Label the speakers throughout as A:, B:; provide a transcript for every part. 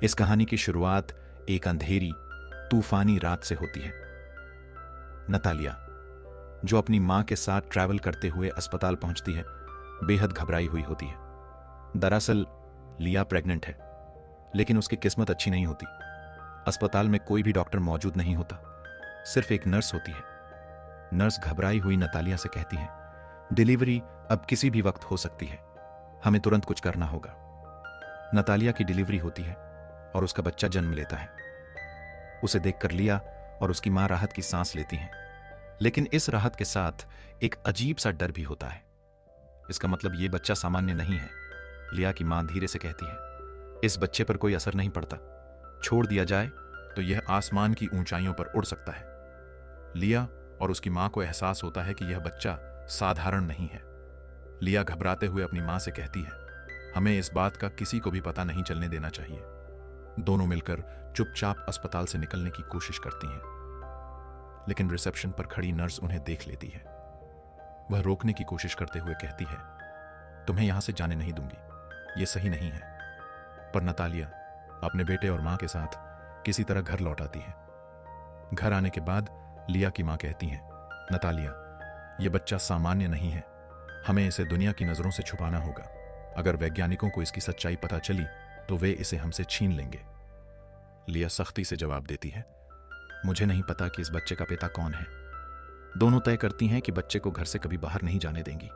A: इस कहानी की शुरुआत एक अंधेरी तूफानी रात से होती है। नतालिया, जो अपनी मां के साथ ट्रैवल करते हुए अस्पताल पहुंचती है, बेहद घबराई हुई होती है। दरअसल लिया प्रेग्नेंट है, लेकिन उसकी किस्मत अच्छी नहीं होती। अस्पताल में कोई भी डॉक्टर मौजूद नहीं होता, सिर्फ एक नर्स होती है। नर्स घबराई हुई नतालिया से कहती है, डिलीवरी अब किसी भी वक्त हो सकती है, हमें तुरंत कुछ करना होगा। नतालिया की डिलीवरी होती है और उसका बच्चा जन्म लेता है। उसे देखकर लिया और उसकी मां राहत की सांस लेती हैं, लेकिन इस राहत के साथ एक अजीब सा डर भी होता है। इसका मतलब ये बच्चा सामान्य नहीं है। लिया की मां धीरे से कहती है, इस बच्चे पर कोई असर नहीं पड़ता, छोड़ दिया जाए तो यह आसमान की ऊंचाइयों पर उड़ सकता है। लिया और उसकी मां को एहसास होता है कि यह बच्चा साधारण नहीं है। लिया घबराते हुए अपनी मां से कहती है, हमें इस बात का किसी को भी पता नहीं चलने देना चाहिए। दोनों मिलकर चुपचाप अस्पताल से निकलने की कोशिश करती हैं, लेकिन रिसेप्शन पर खड़ी नर्स उन्हें देख लेती है। वह रोकने की कोशिश करते हुए कहती है, तुम्हें यहां से जाने नहीं दूंगी, यह सही नहीं है। पर नतालिया अपने बेटे और मां के साथ किसी तरह घर लौट आती है। घर आने के बाद लिया की मां कहती है, नतालिया, यह बच्चा सामान्य नहीं है, हमें इसे दुनिया की नजरों से छुपाना होगा। अगर वैज्ञानिकों को इसकी सच्चाई पता चली तो वे इसे हमसे छीन लेंगे। लिया सख्ती से जवाब देती है, मुझे नहीं पता कि इस बच्चे का पिता कौन है। दोनों तय करती हैं कि बच्चे को घर से कभी बाहर नहीं जाने देंगी,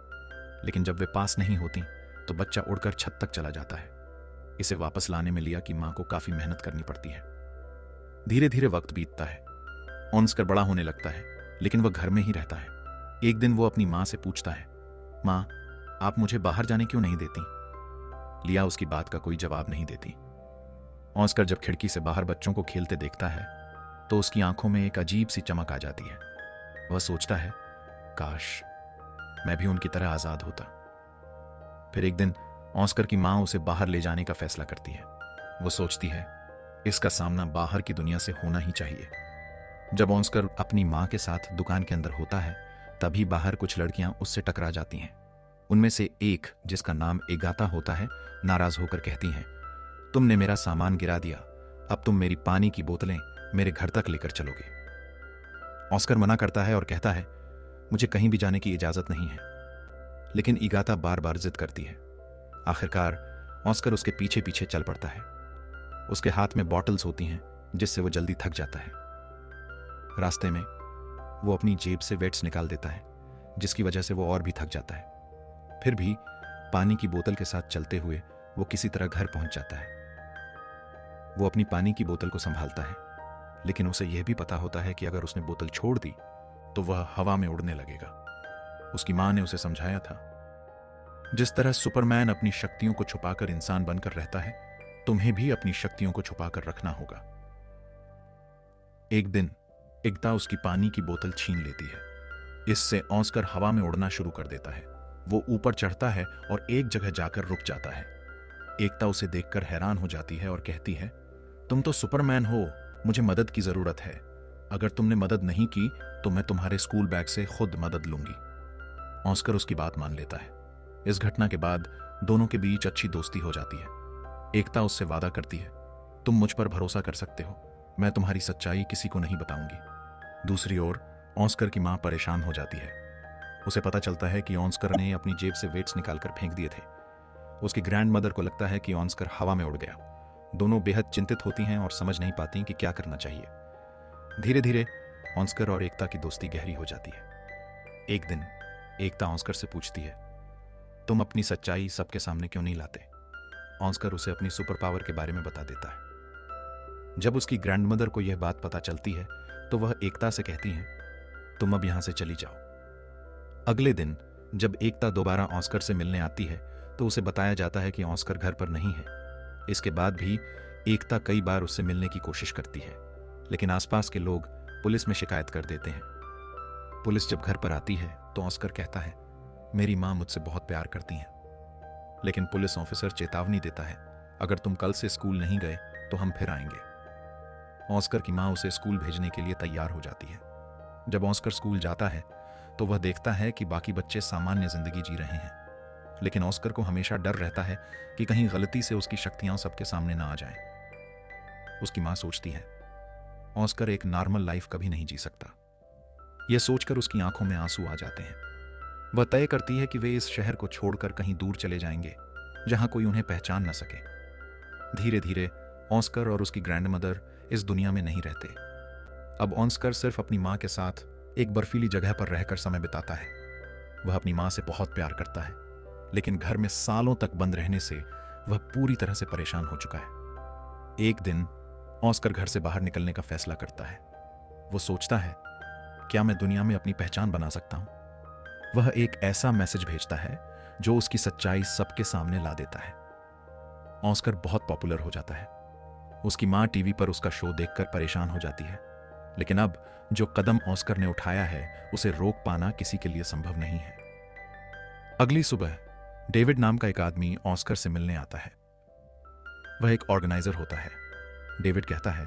A: लेकिन जब वे पास नहीं होती तो बच्चा उड़कर छत तक चला जाता है। इसे वापस लाने में लिया की मां को काफी मेहनत करनी पड़ती है। धीरे धीरे वक्त बीतता है। ऑन्स्कर बड़ा होने लगता है, लेकिन वह घर में ही रहता है। एक दिन वो अपनी मां से पूछता है, मां, आप मुझे बाहर जाने क्यों नहीं देती? लिया उसकी बात का कोई जवाब नहीं देती। ऑस्कर जब खिड़की से बाहर बच्चों को खेलते देखता है तो उसकी आंखों में एक अजीब सी चमक आ जाती है। वह सोचता है, काश मैं भी उनकी तरह आजाद होता। फिर एक दिन ऑस्कर की मां उसे बाहर ले जाने का फैसला करती है। वो सोचती है, इसका सामना बाहर की दुनिया से होना ही चाहिए। जब ऑस्कर अपनी मां के साथ दुकान के अंदर होता है, तभी बाहर कुछ लड़कियां उससे टकरा जाती हैं। उनमें से एक, जिसका नाम एगाता होता है, नाराज होकर कहती हैं, तुमने मेरा सामान गिरा दिया, अब तुम मेरी पानी की बोतलें मेरे घर तक लेकर चलोगे। ऑस्कर मना करता है और कहता है, मुझे कहीं भी जाने की इजाजत नहीं है, लेकिन एगाता बार बार जिद करती है। आखिरकार ऑस्कर उसके पीछे पीछे चल पड़ता है। उसके हाथ में बॉटल्स होती हैं, जिससे वो जल्दी थक जाता है। रास्ते में वो अपनी जेब से वेट्स निकाल देता है, जिसकी वजह से वो और भी थक जाता है। फिर भी पानी की बोतल के साथ चलते हुए वो किसी तरह घर पहुंच जाता है। वो अपनी पानी की बोतल को संभालता है, लेकिन उसे यह भी पता होता है कि अगर उसने बोतल छोड़ दी तो वह हवा में उड़ने लगेगा। उसकी मां ने उसे समझाया था, जिस तरह सुपरमैन अपनी शक्तियों को छुपाकर इंसान बनकर रहता है, तुम्हें भी अपनी शक्तियों को छुपाकर रखना होगा। एक दिन एगाता उसकी पानी की बोतल छीन लेती है। इससे ऑस्कर हवा में उड़ना शुरू कर देता है। वो ऊपर चढ़ता है और एक जगह जाकर रुक जाता है। एगाता उसे देखकर हैरान हो जाती है और कहती है, तुम तो सुपरमैन हो, मुझे मदद की जरूरत है। अगर तुमने मदद नहीं की तो मैं तुम्हारे स्कूल बैग से खुद मदद लूंगी। ऑस्कर उसकी बात मान लेता है। इस घटना के बाद दोनों के बीच अच्छी दोस्ती हो जाती है। एगाता उससे वादा करती है, तुम मुझ पर भरोसा कर सकते हो, मैं तुम्हारी सच्चाई किसी को नहीं बताऊंगी। दूसरी ओर ऑस्कर की मां परेशान हो जाती है। उसे पता चलता है कि ऑस्कर ने अपनी जेब से वेट्स निकालकर फेंक दिए थे। उसकी ग्रैंड मदर को लगता है कि ऑस्कर हवा में उड़ गया। दोनों बेहद चिंतित होती हैं और समझ नहीं पाती कि क्या करना चाहिए। धीरे धीरे ऑस्कर और एगाता की दोस्ती गहरी हो जाती है। एक दिन एगाता ऑस्कर से पूछती है, तुम अपनी सच्चाई सबके सामने क्यों नहीं लाते? ऑस्कर उसे अपनी सुपर पावर के बारे में बता देता है। जब उसकी ग्रैंड मदर को यह बात पता चलती है तो वह एगाता से कहती हैं, तुम अब यहां से चली जाओ। अगले दिन जब एगाता दोबारा ऑस्कर से मिलने आती है तो उसे बताया जाता है कि ऑस्कर घर पर नहीं है। इसके बाद भी एगाता कई बार उससे मिलने की कोशिश करती है, लेकिन आसपास के लोग पुलिस में शिकायत कर देते हैं। पुलिस जब घर पर आती है तो ऑस्कर कहता है, मेरी मां मुझसे बहुत प्यार करती हैं। लेकिन पुलिस ऑफिसर चेतावनी देता है, अगर तुम कल से स्कूल नहीं गए तो हम फिर आएंगे। ऑस्कर की मां उसे स्कूल भेजने के लिए तैयार हो जाती है। जब ऑस्कर स्कूल जाता है तो वह देखता है कि बाकी बच्चे सामान्य जिंदगी जी रहे हैं, लेकिन ऑस्कर को हमेशा डर रहता है कि कहीं गलती से उसकी शक्तियां सबके सामने ना आ जाएं। उसकी माँ सोचती है, ऑस्कर एक नॉर्मल लाइफ कभी नहीं जी सकता। यह सोचकर उसकी आंखों में आंसू आ जाते हैं। वह तय करती है कि वे इस शहर को छोड़कर कहीं दूर चले जाएंगे, जहां कोई उन्हें पहचान न सके। धीरे धीरे ऑस्कर और उसकी ग्रैंडमदर इस दुनिया में नहीं रहते। अब ऑस्कर सिर्फ अपनी माँ के साथ एक बर्फीली जगह पर रहकर समय बिताता है। वह अपनी माँ से बहुत प्यार करता है, लेकिन घर में सालों तक बंद रहने से वह पूरी तरह से परेशान हो चुका है। एक दिन ऑस्कर घर से बाहर निकलने का फैसला करता है। वो सोचता है, क्या मैं दुनिया में अपनी पहचान बना सकता हूं? वह एक ऐसा मैसेज भेजता है जो उसकी सच्चाई सबके सामने ला देता है। ऑस्कर बहुत पॉपुलर हो जाता है। उसकी माँ टीवी पर उसका शो देखकर परेशान हो जाती है, लेकिन अब जो कदम ऑस्कर ने उठाया है उसे रोक पाना किसी के लिए संभव नहीं है। अगली सुबह डेविड नाम का एक आदमी ऑस्कर से मिलने आता है। वह एक ऑर्गेनाइजर होता है। डेविड कहता है,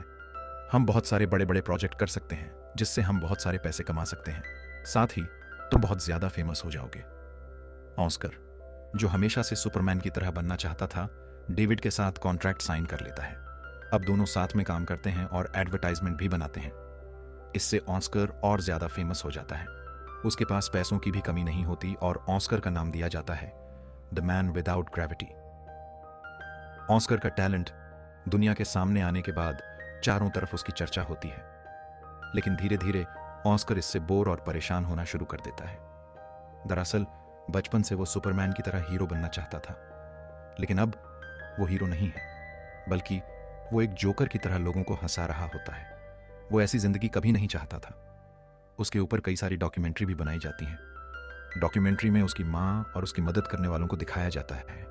A: हम बहुत सारे बड़े बड़े प्रोजेक्ट कर सकते हैं जिससे हम बहुत सारे पैसे कमा सकते हैं, साथ ही तुम बहुत ज्यादा फेमस हो जाओगे। ऑस्कर, जो हमेशा से सुपरमैन की तरह बनना चाहता था, डेविड के साथ कॉन्ट्रैक्ट साइन कर लेता है। अब दोनों साथ में काम करते हैं और एडवर्टाइजमेंट भी बनाते हैं। इससे ऑस्कर और ज्यादा फेमस हो जाता है। उसके पास पैसों की भी कमी नहीं होती और ऑस्कर का नाम दिया जाता है the man without gravity. Oscar का टैलेंट दुनिया के सामने आने के बाद चारों तरफ उसकी चर्चा होती है, लेकिन धीरे धीरे ऑस्कर इससे बोर और परेशान होना शुरू कर देता है। दरअसल बचपन से वो सुपरमैन की तरह हीरो बनना चाहता था, लेकिन अब वो हीरो नहीं है, बल्कि वो एक जोकर की तरह लोगों को हंसा रहा होता है। वो ऐसी जिंदगी कभी नहीं चाहता था। उसके ऊपर कई सारी डॉक्यूमेंट्री भी बनाई जाती हैं। डॉक्यूमेंट्री में उसकी माँ और उसकी मदद करने वालों को दिखाया जाता है।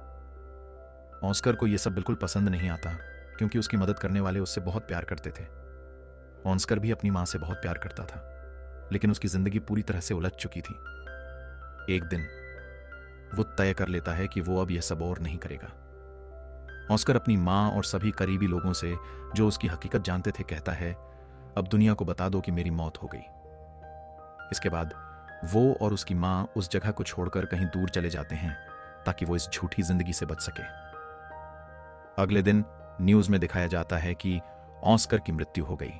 A: ऑस्कर को यह सब बिल्कुल पसंद नहीं आता, क्योंकि उसकी मदद करने वाले उससे बहुत प्यार करते थे। ऑस्कर भी अपनी माँ से बहुत प्यार करता था, लेकिन उसकी जिंदगी पूरी तरह से उलझ चुकी थी। एक दिन वो तय कर लेता है कि वो अब यह सब और नहीं करेगा। ऑस्कर अपनी माँ और सभी करीबी लोगों से जो उसकी हकीकत जानते थे कहता है, अब दुनिया को बता दो कि मेरी मौत हो गई। इसके बाद वो और उसकी माँ उस जगह को छोड़कर कहीं दूर चले जाते हैं ताकि वो इस झूठी जिंदगी से बच सके। अगले दिन न्यूज में दिखाया जाता है कि ऑस्कर की मृत्यु हो गई।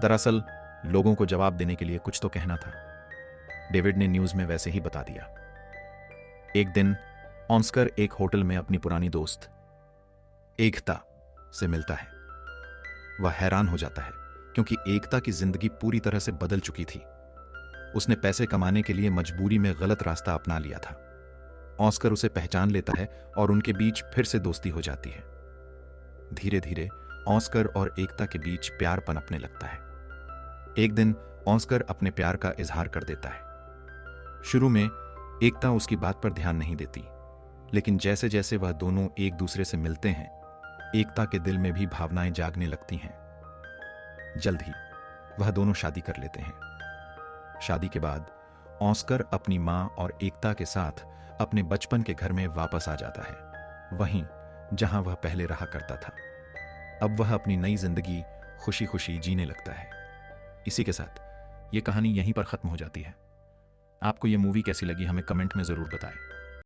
A: दरअसल लोगों को जवाब देने के लिए कुछ तो कहना था। डेविड ने न्यूज में वैसे ही बता दिया। एक दिन ऑस्कर एक होटल में अपनी पुरानी दोस्त एकता से मिलता है। वह हैरान हो जाता है क्योंकि एकता की जिंदगी पूरी तरह से बदल चुकी थी। उसने पैसे कमाने के लिए मजबूरी में गलत रास्ता अपना लिया था। ऑस्कर उसे पहचान लेता है और उनके बीच फिर से दोस्ती हो जाती है। धीरे धीरे ऑस्कर और एकता के बीच प्यार पनपने लगता है। एक दिन ऑस्कर अपने प्यार का इजहार कर देता है। शुरू में एकता उसकी बात पर ध्यान नहीं देती, लेकिन जैसे जैसे वह दोनों एक दूसरे से मिलते हैं, एकता के दिल में भी भावनाएं जागने लगती हैं। जल्द ही वह दोनों शादी कर लेते हैं। शादी के बाद ऑस्कर अपनी मां और एकता के साथ अपने बचपन के घर में वापस आ जाता है, वहीं जहां वह पहले रहा करता था। अब वह अपनी नई जिंदगी खुशी खुशी जीने लगता है। इसी के साथ ये कहानी यहीं पर खत्म हो जाती है। आपको ये मूवी कैसी लगी हमें कमेंट में जरूर बताएं।